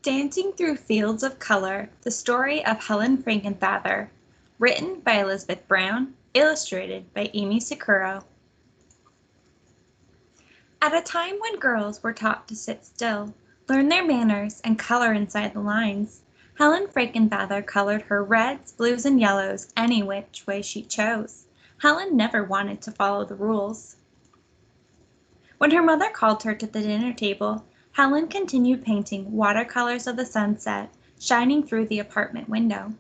Dancing Through Fields of Color, The Story of Helen Frankenthaler, written by Elizabeth Brown, illustrated by Aimee Sicuro. At a time when girls were taught to sit still, learn their manners, and color inside the lines, Helen Frankenthaler colored her reds, blues, and yellows any which way she chose. Helen never wanted to follow the rules. When her mother called her to the dinner table, Helen continued painting watercolors of the sunset shining through the apartment window.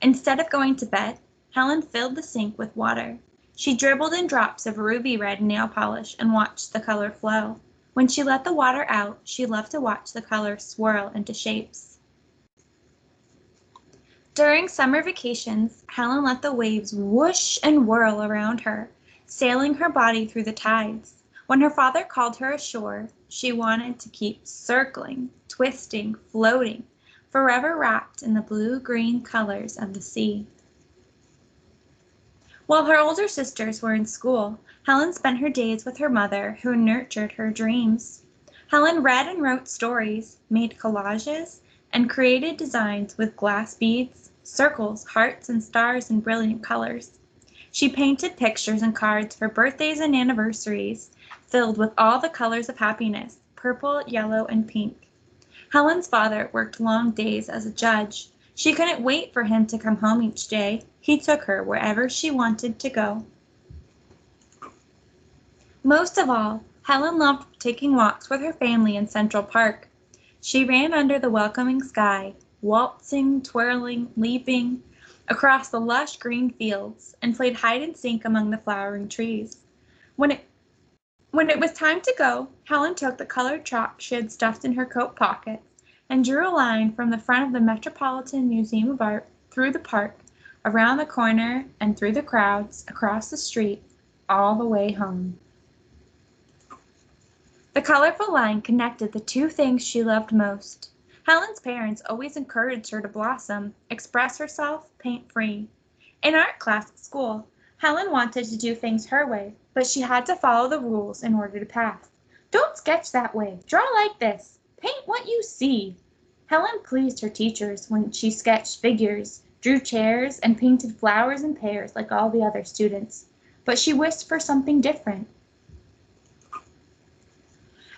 Instead of going to bed, Helen filled the sink with water. She dribbled in drops of ruby red nail polish and watched the color flow. When she let the water out, she loved to watch the color swirl into shapes. During summer vacations, Helen let the waves whoosh and whirl around her, sailing her body through the tides. When her father called her ashore, she wanted to keep circling, twisting, floating, forever wrapped in the blue-green colors of the sea. While her older sisters were in school, Helen spent her days with her mother, who nurtured her dreams. Helen read and wrote stories, made collages, and created designs with glass beads, circles, hearts, and stars in brilliant colors. She painted pictures and cards for birthdays and anniversaries, filled with all the colors of happiness, purple, yellow, and pink. Helen's father worked long days as a judge. She couldn't wait for him to come home each day. He took her wherever she wanted to go. Most of all, Helen loved taking walks with her family in Central Park. She ran under the welcoming sky, waltzing, twirling, leaping across the lush green fields, and played hide and seek among the flowering trees. When it was time to go, Helen took the colored chalk she had stuffed in her coat pockets and drew a line from the front of the Metropolitan Museum of Art through the park, around the corner, and through the crowds, across the street, all the way home. The colorful line connected the two things she loved most. Helen's parents always encouraged her to blossom, express herself, paint free. In art class at school, Helen wanted to do things her way, but she had to follow the rules in order to pass. Don't sketch that way. Draw like this. Paint what you see. Helen pleased her teachers when she sketched figures, drew chairs, and painted flowers and pears like all the other students. But she wished for something different.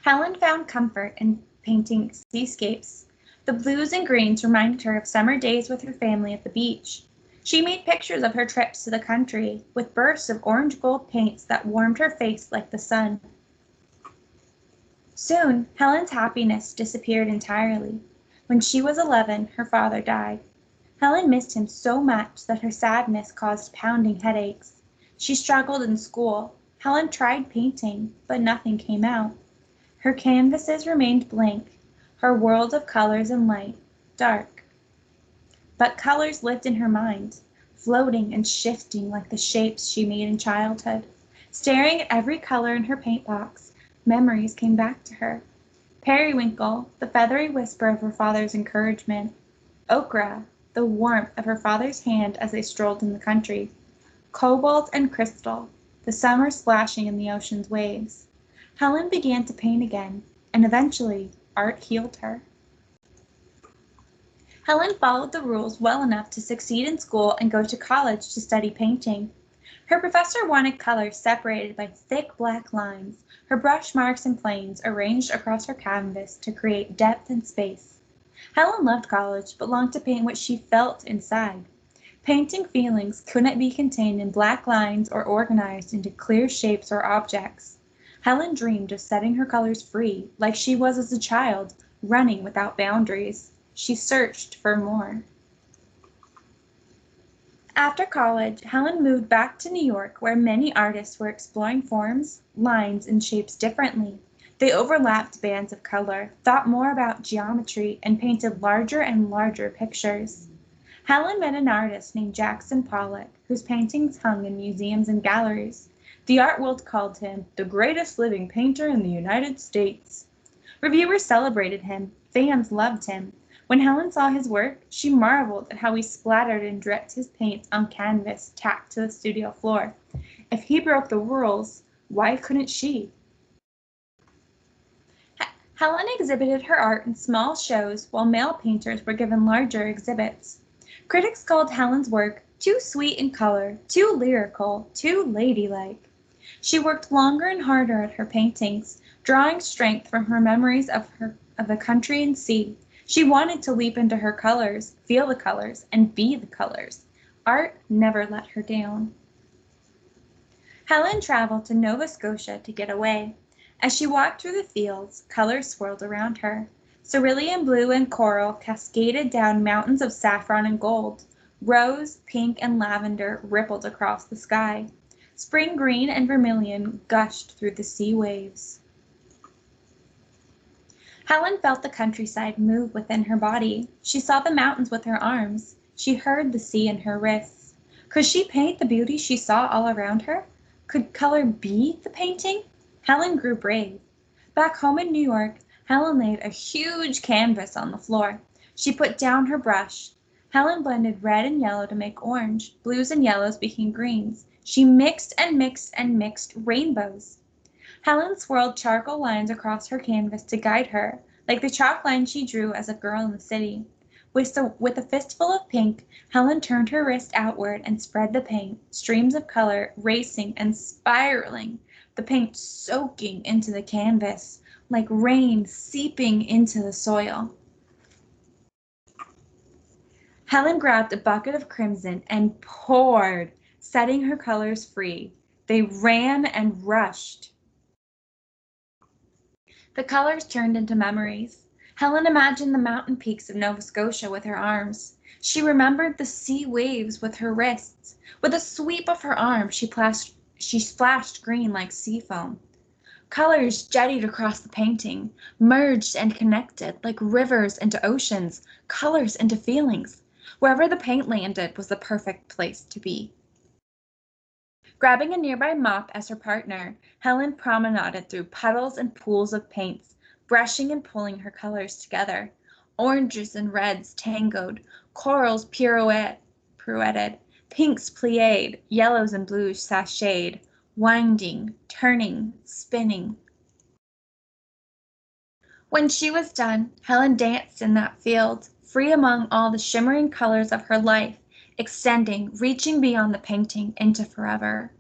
Helen found comfort in painting seascapes. The blues and greens reminded her of summer days with her family at the beach. She made pictures of her trips to the country, with bursts of orange-gold paints that warmed her face like the sun. Soon, Helen's happiness disappeared entirely. When she was 11, her father died. Helen missed him so much that her sadness caused pounding headaches. She struggled in school. Helen tried painting, but nothing came out. Her canvases remained blank, her world of colors and light, dark. But colors lived in her mind, floating and shifting like the shapes she made in childhood. Staring at every color in her paint box, memories came back to her. Periwinkle, the feathery whisper of her father's encouragement. Ochre, the warmth of her father's hand as they strolled in the country. Cobalt and crystal, the summer splashing in the ocean's waves. Helen began to paint again, and eventually art healed her. Helen followed the rules well enough to succeed in school and go to college to study painting. Her professor wanted colors separated by thick black lines, her brush marks and planes arranged across her canvas to create depth and space. Helen loved college, but longed to paint what she felt inside. Painting feelings couldn't be contained in black lines or organized into clear shapes or objects. Helen dreamed of setting her colors free, like she was as a child, running without boundaries. She searched for more. After college, Helen moved back to New York, where many artists were exploring forms, lines, and shapes differently. They overlapped bands of color, thought more about geometry, and painted larger and larger pictures. Helen met an artist named Jackson Pollock, whose paintings hung in museums and galleries. The art world called him the greatest living painter in the United States. Reviewers celebrated him. Fans loved him. When Helen saw his work, she marveled at how he splattered and dripped his paint on canvas tacked to the studio floor. If he broke the rules, why couldn't she? Helen exhibited her art in small shows while male painters were given larger exhibits. Critics called Helen's work too sweet in color, too lyrical, too ladylike. She worked longer and harder at her paintings, drawing strength from her memories of the country and sea. She wanted to leap into her colors, feel the colors, and be the colors. Art never let her down. Helen traveled to Nova Scotia to get away. As she walked through the fields, colors swirled around her. Cerulean blue and coral cascaded down mountains of saffron and gold. Rose, pink, and lavender rippled across the sky. Spring green and vermilion gushed through the sea waves. Helen felt the countryside move within her body. She saw the mountains with her arms. She heard the sea in her wrists. Could she paint the beauty she saw all around her? Could color be the painting? Helen grew brave. Back home in New York, Helen laid a huge canvas on the floor. She put down her brush. Helen blended red and yellow to make orange. Blues and yellows became greens. She mixed and mixed and mixed rainbows. Helen swirled charcoal lines across her canvas to guide her, like the chalk lines she drew as a girl in the city. With a fistful of pink, Helen turned her wrist outward and spread the paint, streams of color racing and spiraling, the paint soaking into the canvas, like rain seeping into the soil. Helen grabbed a bucket of crimson and poured, setting her colors free. They ran and rushed. The colors turned into memories. Helen imagined the mountain peaks of Nova Scotia with her arms. She remembered the sea waves with her wrists. With a sweep of her arm, she splashed green like sea foam. Colors jettied across the painting, merged and connected like rivers into oceans, colors into feelings. Wherever the paint landed was the perfect place to be. Grabbing a nearby mop as her partner, Helen promenaded through puddles and pools of paints, brushing and pulling her colors together. Oranges and reds tangoed, corals pirouetted, pinks plied, yellows and blues sashayed, winding, turning, spinning. When she was done, Helen danced in that field, free among all the shimmering colors of her life, extending, reaching beyond the painting into forever.